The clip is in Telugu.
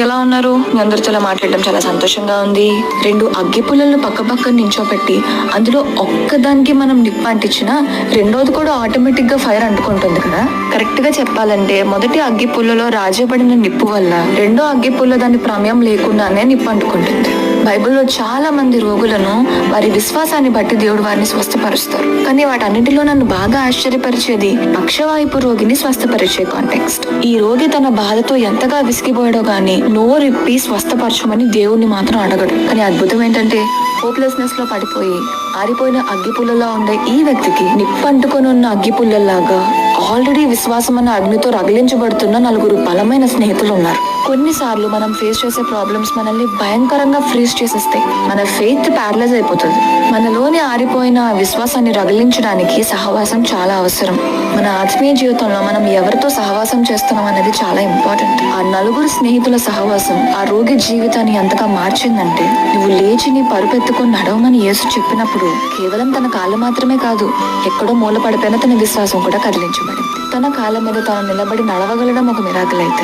ఎలా ఉన్నారు? మీ అందరితో చాలా మాట్లాడడం చాలా సంతోషంగా ఉంది. 2 అగ్గి పుల్లలను పక్క పక్కన నించోపెట్టి అందులో ఒక్కదానికి మనం నిప్పు అంటించినా రెండోది కూడా ఆటోమేటిక్ గా ఫైర్ అంటుకుంటుంది కదా. కరెక్ట్ గా చెప్పాలంటే మొదటి అగ్గి పుల్లలో రాజబడిన నిప్పు వల్ల రెండో అగ్గి పుల్ల దాని ప్రమేయం లేకుండానే నిప్పు అంటుకుంటుంది. బైబిల్లో చాలా మంది రోగులను వారి విశ్వాసాన్ని బట్టి దేవుడు వారిని స్వస్థపరుస్తారు. కానీ వాటన్నిటిలో నన్ను బాగా ఆశ్చర్యపరిచేది పక్షవాయుపు రోగిని స్వస్థపరిచే కాంటెక్స్ట్. ఈ రోగి తన బాధతో ఎంతగా విసిగిపోయాడో గాని నోరిప్పి స్వస్థపరచమని దేవుణ్ణి మాత్రం అడగడు. కానీ అద్భుతం ఏంటంటే హోప్లెస్నెస్ లో పడిపోయి ఆరిపోయిన అగ్గి పుల్లలా ఉండే ఈ వ్యక్తికి నిప్పంటుకొని ఉన్న అగ్గి పుల్లల్లాగా ఆల్రెడీ విశ్వాసం అన్న అగ్నితో రగిలించబడుతున్న 4 బలమైన స్నేహితులు ఉన్నారు. కొన్నిసార్లు మనం ఫేస్ చేసే ప్రాబ్లమ్స్ మనల్ని భయంకరంగా ఫ్రీజ్ చేసేస్తాయి. మన ఫెయిత్ ప్యారలైజ్ అయిపోతుంది. మనలోని ఆరిపోయిన విశ్వాసాన్ని రగిలించడానికి సహవాసం చాలా అవసరం. మన ఆత్మీయ జీవితంలో మనం ఎవరితో సహవాసం చేస్తున్నాం అనేది చాలా ఇంపార్టెంట్. ఆ 4 స్నేహితుల సహవాసం ఆ రోగి జీవితాన్ని ఎంతగా మార్చిందంటే, నువ్వు లేచి నీ పరుపెత్తుకొని నడవమని యేసు చెప్పినప్పుడు కేవలం తన కాళ్ళు మాత్రమే కాదు, ఎక్కడో మూల పడిపోయిన తన విశ్వాసం కూడా కదిలించబడింది. తన కాళ్ళ మీద తాను నిలబడి నడవగలడం ఒక మిరాకిల్ అయితే